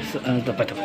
Tepat tu.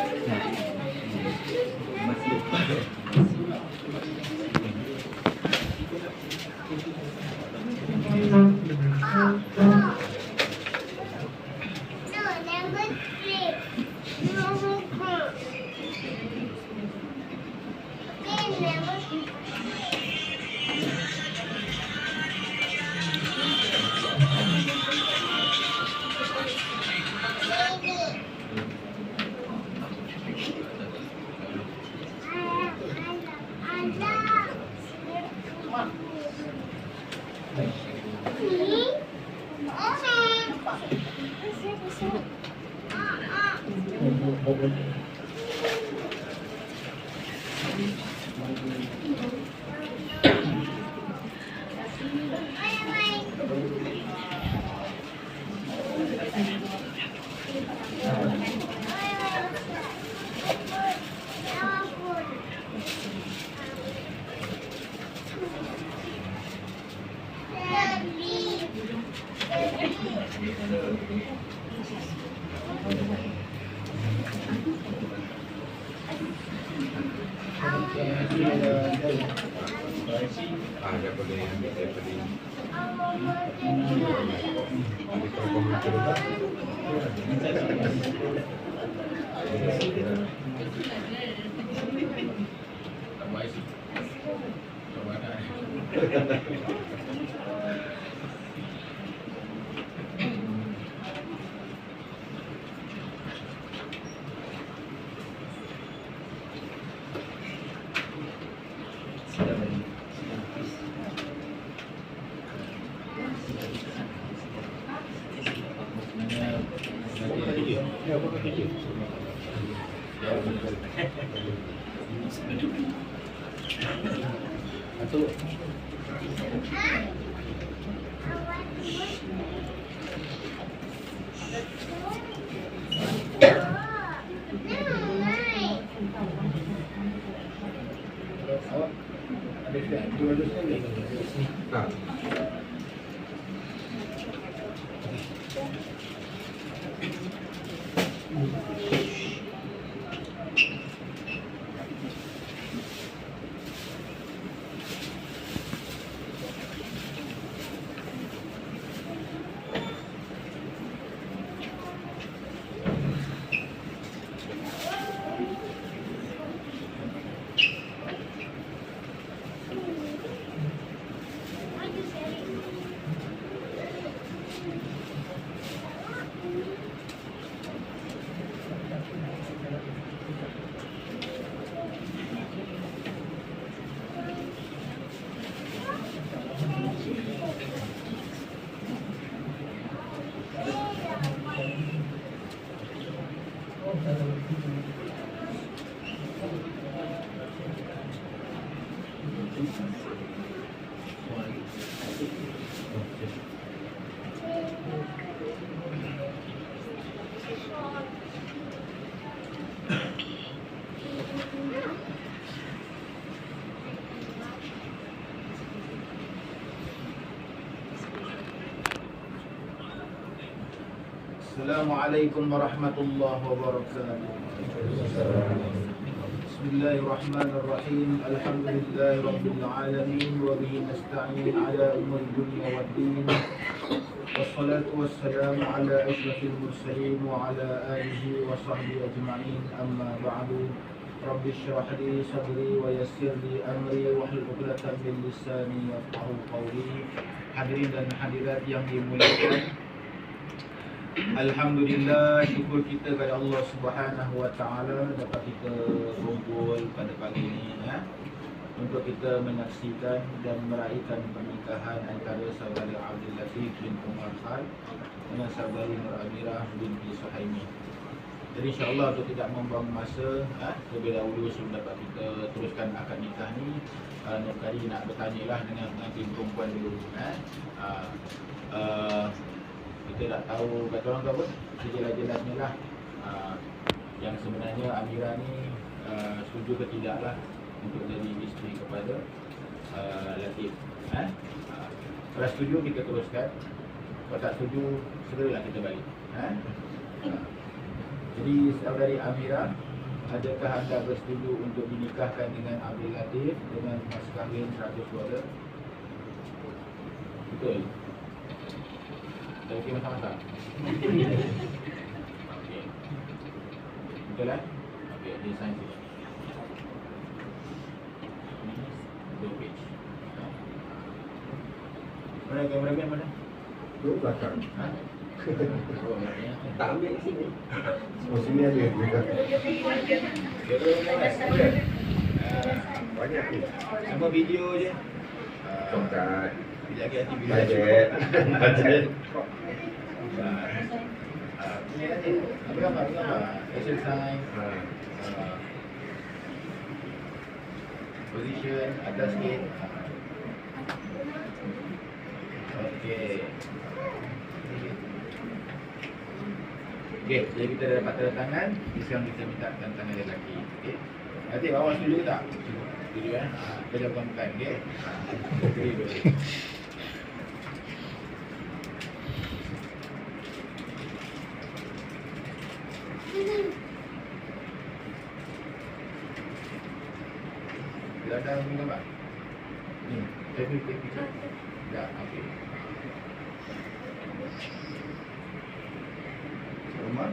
Assalamualaikum warahmatullahi wabarakatuh. Bismillahirrahmanirrahim. Alhamdulillahi rabbil alamin wa bihi nasta'in ala umuri dunya waddin. Wassalatu wassalamu ala asyrafil mursalin wa ala alihi wa sahbihi ajma'in. Amma ba'du. Rabbi shrah li sadri wa yassir li amri wa hlul 'uqdatam min lisani yafqahu qawli. Hadirin dan hadirat yang dimuliakan, alhamdulillah, syukur kita kepada Allah Subhanahu wa taala dapat kita kumpul pada pagi ini untuk kita menyaksikan dan meraihkan pernikahan antara saudara Abdul Latif bin Umar Khan dengan saudari Nur Amirah binti Suhaimi. Jadi insya-Allah untuk tidak membuang masa, terlebih dahulu sebelum dapat kita teruskan akad nikah ni, Nur Kadi nak bertanyalah dengan pengantin perempuan dulu. Kita tak tahu kata orang tu apa, sejelas-jelasnya lah yang sebenarnya Amirah ni setuju ke tidak lah untuk jadi isteri kepada Latif. Kalau setuju kita teruskan, kalau tak setuju segeralah kita balik. Jadi saudari Amira, adakah anda bersetuju untuk dinikahkan dengan Abdul Latif dengan mas kahwin $100? Betul? Okey, masa-masa? Okey. Betul lah? Okey, dia sign sini. Dua page. Mana kameraman mana? Tu belakang. Ha? Oh, maknanya. Tak ambil di sini. Oh, sini ada. Banyak ni. Semua video je. Tongkat. Bila lagi nanti video. Bajet. Bajet. Ini nanti. Apa gambar? Action sign. Position atas sikit. Okey. Okey, jadi kita dah dapat tanda tangan. Sekarang kita minta tanda tangan lelaki. Okey. Nanti awak setuju tak? Setuju kan? Kita jawabkan, okey? Okey, boleh. Dah ada minum tak? Ni, saya beri picture. Dah, okey. Rumah.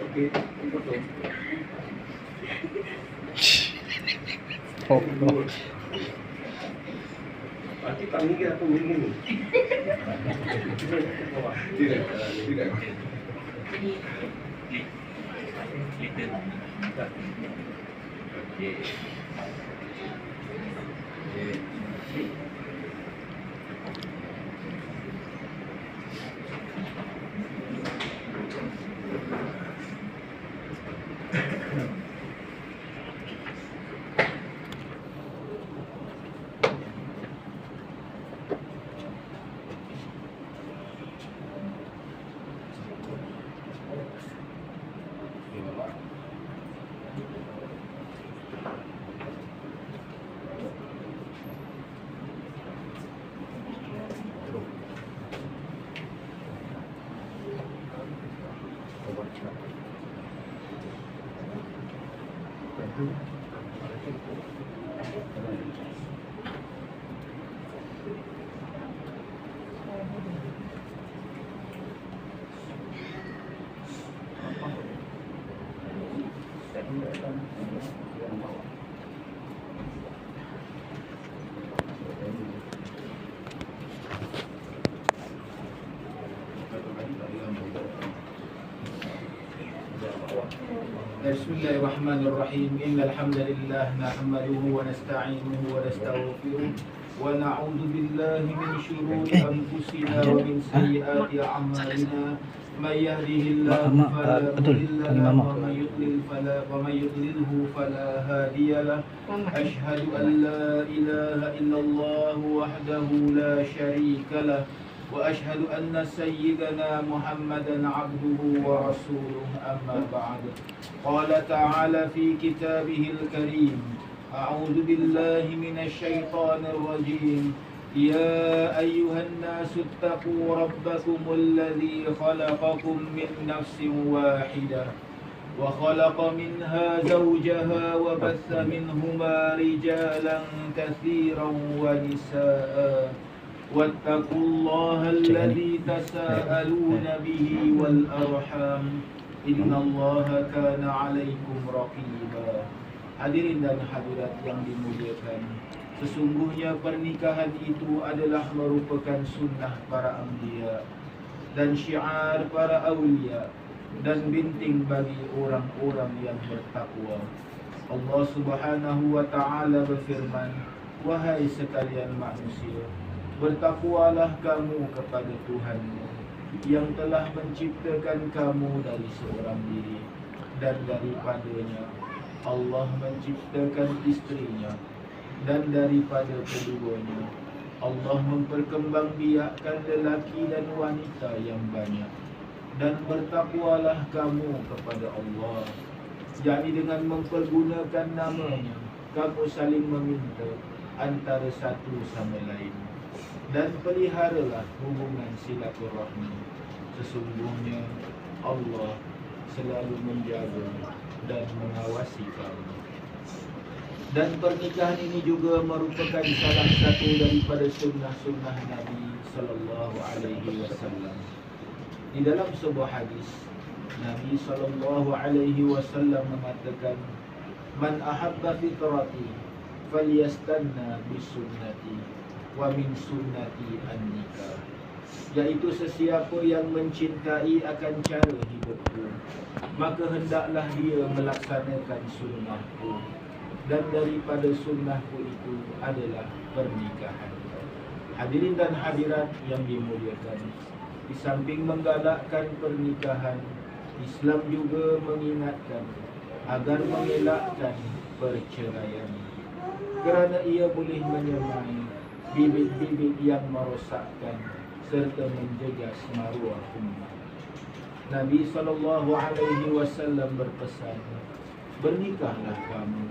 Okey, foto. Nanti tak minggir aku minggir ni. Tidak, tidak. Okey. Okey. Bismillahirrahmanirrahim. Innal hamdalillah nahmaduhu wa nasta'inuhu wa nastaghfiruh wa na'udzu billahi min shururi anfusina wa min sayyiati a'malina. May yahdihillahu fala mudilla lahu wa may yudlilhu fala hadiya lahu. Ashhadu an la ilaha illallah wahdahu la syarika lahu وأشهد أن سيدنا محمدا عبده ورسوله أما بعد قال تعالى في كتابه الكريم أعوذ بالله من الشيطان الرجيم يا أيها الناس اتقوا ربكم الذي خلقكم من نفس واحدة وخلق منها زوجها وبث منهما رجالا كثيرا ونساء واتقوا الله الذي تساءلون به والأرحام إن الله كان عليكم رقيبا. Hadirin dan hadirat yang dimuliakan, sesungguhnya pernikahan itu adalah merupakan sunnah para anbiya dan syiar para awliya dan binting bagi orang-orang yang bertakwa. Allah Subhanahu wa taala berfirman, wahai sekalian manusia, bertakwalah kamu kepada Tuhanmu yang telah menciptakan kamu dari seorang diri, dan daripadanya Allah menciptakan istrinya, dan daripada keduanya Allah memperkembangbiakkan lelaki dan wanita yang banyak. Dan bertakwalah kamu kepada Allah, jadi dengan mempergunakan namanya kamu saling meminta antara satu sama lain, dan peliharalah hubungan silaturahmi. Sesungguhnya Allah selalu menjaga dan mengawasi kamu. Dan pernikahan ini juga merupakan salah satu daripada sunnah-sunnah Nabi sallallahu alaihi wasallam. Di dalam sebuah hadis, Nabi sallallahu alaihi wasallam mengatakan, "Man ahabba fitrati falyastanna bisunnati wa min sunnati an-nikah." Yaitu sesiapa yang mencintai akan cara hidupku, maka hendaklah dia melaksanakan sunnahku, dan daripada sunnahku itu adalah pernikahan. Hadirin dan hadirat yang dimuliakan, di samping menggalakkan pernikahan, Islam juga mengingatkan agar mengelakkan perceraian, kerana ia boleh menyemai bibit-bibit yang merosakkan serta menjejas maruah umat. Nabi SAW berpesan, bernikahlah kamu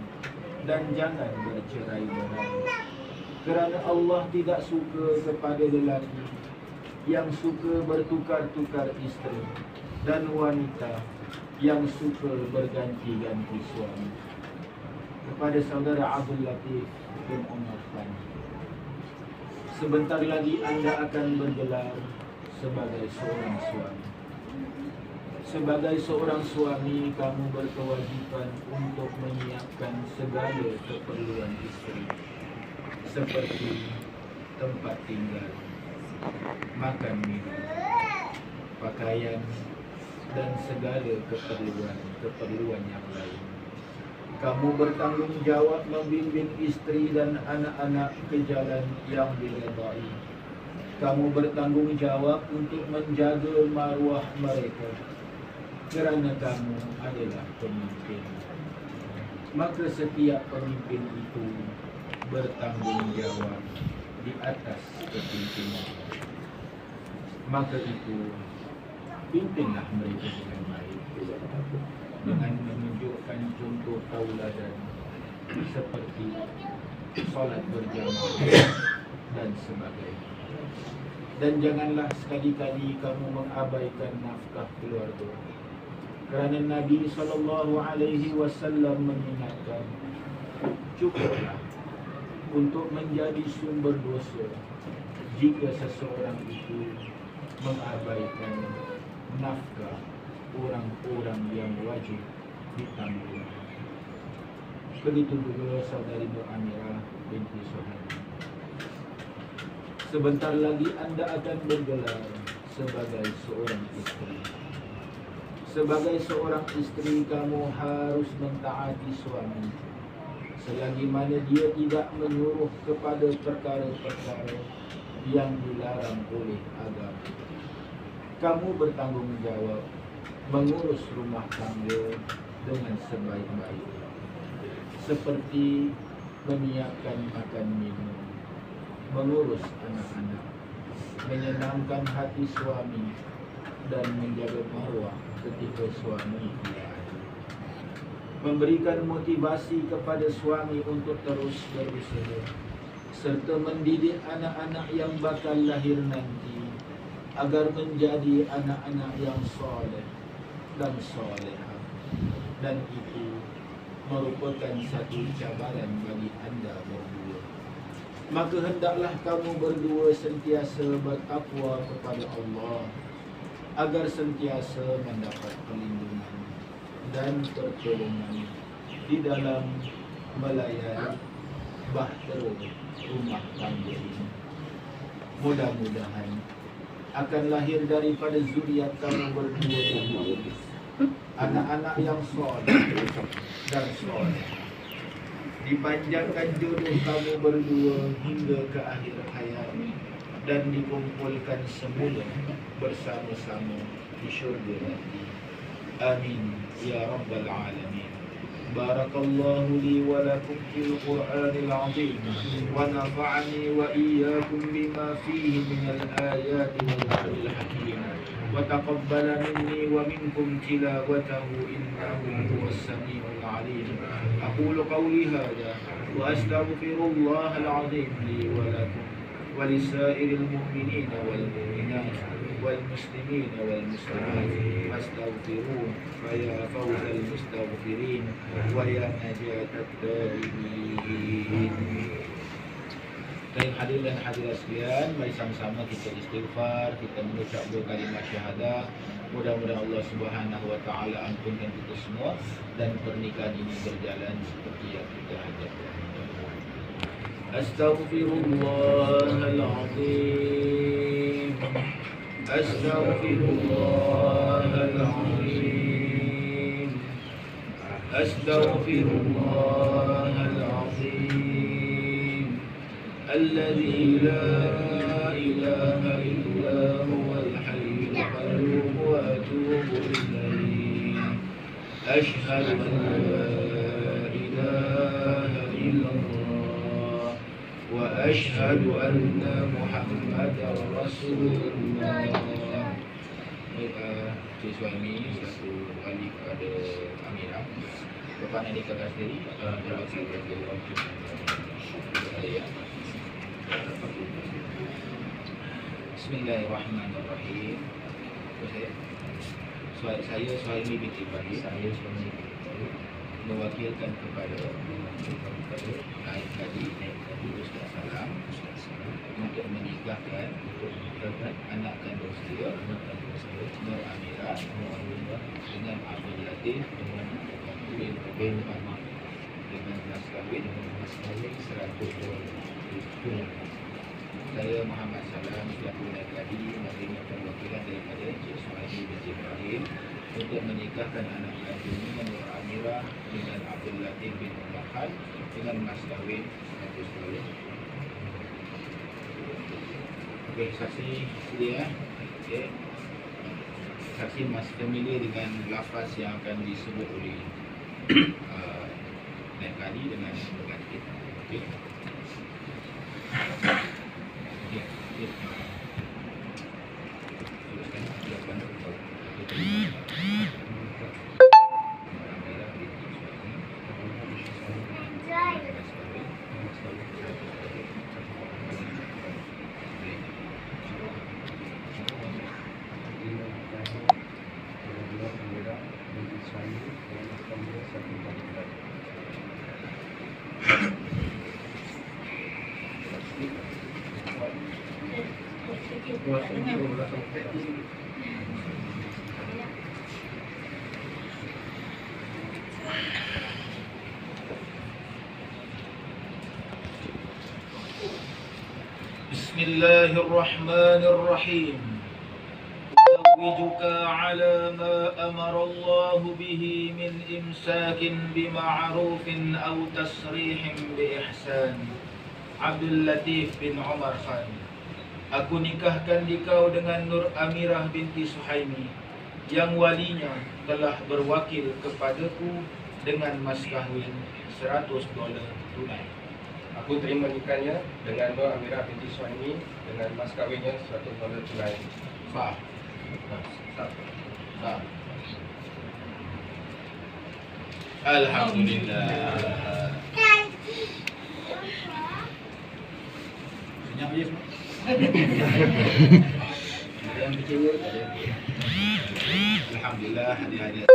dan jangan bercerai-berai, kerana Allah tidak suka kepada lelaki yang suka bertukar-tukar isteri dan wanita yang suka berganti-ganti suami. Kepada saudara Abdul Latif bin Umar Khan, sebentar lagi anda akan bergelar sebagai seorang suami. Sebagai seorang suami, kamu berkewajiban untuk menyiapkan segala keperluan isteri, seperti tempat tinggal, makan minum, pakaian, dan segala keperluan yang lain. Kamu bertanggungjawab membimbing isteri dan anak-anak ke jalan yang diredai. Kamu bertanggungjawab untuk menjaga maruah mereka, kerana kamu adalah pemimpin. Maka setiap pemimpin itu bertanggungjawab di atas kepimpinan. Maka itu, pimpinlah mereka dengan baik, dengan menunjukkan contoh tauladan seperti solat berjamaah dan sebagainya. Dan janganlah sekali-kali kamu mengabaikan nafkah keluarga, kerana Nabi SAW mengingatkan, cukuplah untuk menjadi sumber dosa jika seseorang itu mengabaikan nafkah orang-orang yang wajib ditanggung. Begitu juga saudari Nur Amirah binti Suhaib. Sebentar lagi anda akan bergelar sebagai seorang isteri. Sebagai seorang isteri, kamu harus mentaati suami selagi mana dia tidak menyuruh kepada perkara-perkara yang dilarang oleh agama. Kamu bertanggungjawab mengurus rumah tangga dengan sebaik-baik, seperti menyiapkan makan minum, mengurus anak-anak, menyenangkan hati suami, dan menjaga maruah ketika suami tidak ada. Memberikan motivasi kepada suami untuk terus berusaha, serta mendidik anak-anak yang bakal lahir nanti agar menjadi anak-anak yang soleh dan solehah. Dan itu merupakan satu cabaran bagi anda berdua. Maka hendaklah kamu berdua sentiasa bertakwa kepada Allah, agar sentiasa mendapat perlindungan dan pertolongan di dalam melayani bahtera rumah tangga ini. Mudah-mudahan akan lahir daripada zuriat kamu berdua ini anak-anak yang soleh dan soleh. Dipanjangkan jodoh kamu berdua hingga ke akhir hayat, dan dikumpulkan semula bersama-sama di syurga nanti. Amin ya rabbal alamin. Barakallahu li wa lakum fil Qur'anil azim, wa nafa'ani wa iyyakum bima fihi minal ayati wal dhikril hakim, wa taqabbala minni wa minkum tilawatahu innahu huwas samiul alim. Aqulu qawli hadha wa astaghfirullahal azim li wa lakum ولسائر المؤمنين والمؤمنات والمسلمين والمسلمات فاستغفروه فيا فوز المستغفرين ويا نجاة التائبين. Baik hadirin dan hadirat sekalian, mari sama-sama kita istighfar, kita mengucap dua kalimat syahadah. Mudah-mudahan Allah Subhanahu wa taala ampunkan kita semua dan pernikahan ini berjalan seperti yang kita harapkan. Astaghfirullahalazim. Astaghfirullahalazim. Astaghfirullahalazim. الذي لا إله إلا هو الحي القيوم وأتوب إليه أشهد أن لا إله إلا الله وأشهد أن محمدا رسول الله. Suami satu wali kepada Amirah, Bapak nak nikahkan sendiri berwakil kepada Bismillahirrahmanirrahim. Saya Suhaimi binti Ibrahim, saya suami mewakilkan kepada Naib Kadi Ustaz Salam untuk menikahkan anak kandung saya Nur Amirah dengan Abdul Latif bin Muhammad dengan mas kahwin 100. Saya Muhammad Salam selaku Naib Kadi menerima perwakilan daripada Encik Suhaimi binti Ibrahim untuk menikahkan anak kandungnya Nur Amirah dengan Abdul Latif bin Muhammad dengan mas kahwin 100 tahun. Okey, saksi sedia. Okey. Saksi masih familiar dengan lafaz yang akan disebut oleh Naib Kadi dengan pengantin. Okey. Bismillahirrahmanirrahim. Uzawwijuka ala ma amara Allah bihi min imsakin bima'rufin aw tasrihin bi ihsan. Abdul Latif bin Umar Khan. Aku nikahkan dikau dengan Nur Amirah binti Suhaimi yang walinya telah berwakil kepadaku dengan mas kahwin $100 tunai. Aku terima nikahnya dengan Nur Amirah binti Suhaimi dengan mas kahwinnya $100 tunai. Sah. Sah. Alhamdulillah. Senyap je semua. Yang kecewa ada. Alhamdulillah, hadir-hadir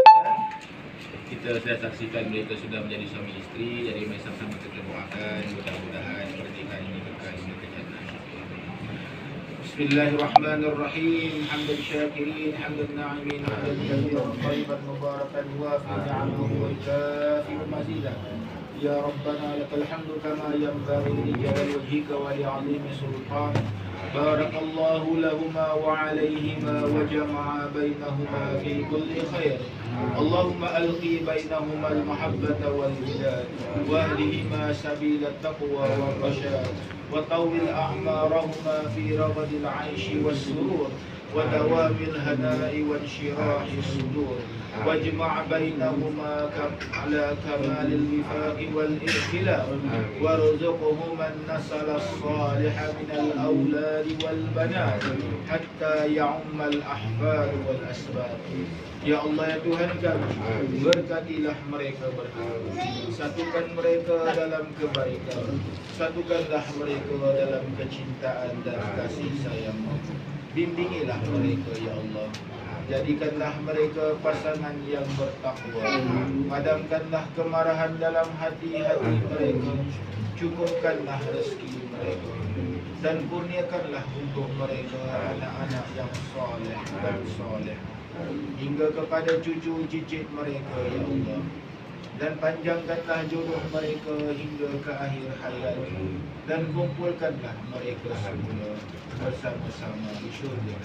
kita sudah saksikan mereka sudah menjadi suami isteri. Jadi mari sama-sama kita doakan mudah-mudahan pernikahan ini kekal hingga ke jannah. Bismillahirrahmanirrahim. Hamdan syakirin, hamdan na'imin, hamdan kathiran thayyiban mubarakan wa fi ni'amihi wa kafiran mazidah. Ya Rabbana lakal hamdu kama yanbaghi li jalali wajhika wa li 'azimi sultanik. Barakallahu lahuma wa 'alayhima wa jama'a bainahuma fi kulli khair. Allahumma alqi bainahuma al-mahabbata wal-widad wa ahdihima sabila at-taqwa wal-rashad wa tawwil a'marahuma fi raghadil 'aishi was-surur wa dawamil hana'i wa inshirahi as-sudur. واجمع بينهما على كمال الوفاق والإخلاء وارزقهما النسل الصالح من الأولاد والبنات حتى يعم الأحفاد والأسباب. Ya Allah, ya Tuhan kami, berkatilah mereka berdua, satukan mereka dalam kebaikan, satukanlah mereka dalam kecintaan dan kasih sayang. Bimbingilah mereka ya Allah, jadikanlah mereka pasangan yang bertakwa, padamkanlah kemarahan dalam hati-hati mereka, cukupkanlah rezeki mereka, dan kurniakanlah untuk mereka anak-anak yang soleh dan soleh hingga kepada cucu cicit mereka ya Allah, dan panjangkanlah jodoh mereka hingga ke akhir hayat, dan kumpulkanlah mereka semua bersama-sama di syurga.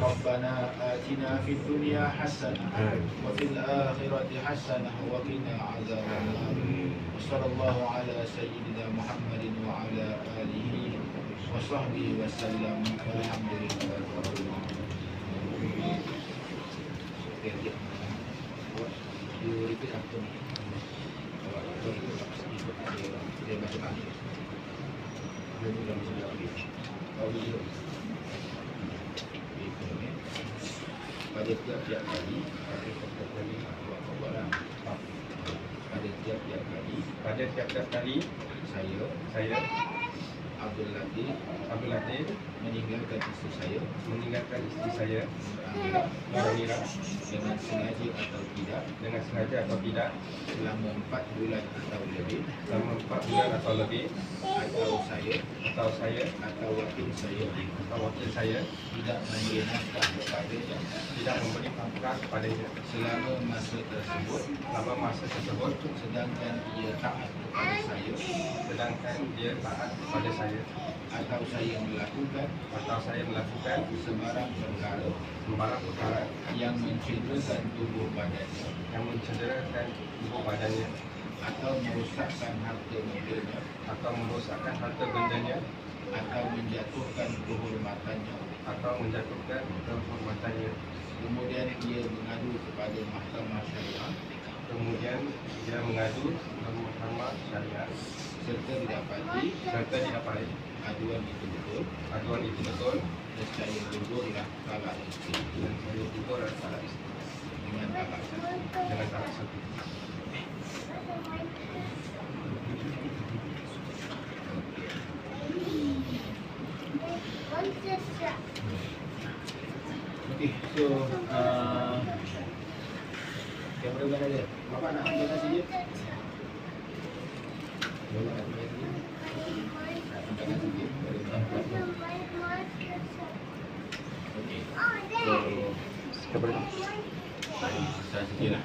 Rabbana atina fid dunya hasanah wa fil akhirati hasanah wa qina azabannar. Sallallahu ala sayyidina Muhammadin wa ala alihi wa sahbihi wa sallam. Alhamdulillah. You repeat after me. Dia baca lagi. Dia sudah masuk lagi. Audio. Pada tiap-tiap kali, pada tiap-tiap kali, saya Abdul Latif meninggalkan istri saya Amira dengan sengaja atau tidak selama 4 bulan atau lebih atau saya atau wakil saya tidak memberi nafkah kepadanya selama masa tersebut sedangkan dia taat kepada saya atau saya melakukan sebarang perkara yang mencederakan tubuh badannya atau merosakkan harta bendanya atau menjatuhkan kehormatannya kemudian dia mengadu kepada mahkamah syariah serta didapati aduan itu betul dan saya gugurlah talak istri dengan talak satu. Okay, so kamera mana dia? Bapak nak ambil nasi je? Bapak nak ambil nasi je? Nak ambil nasi je? Okay, so saya sikit lah.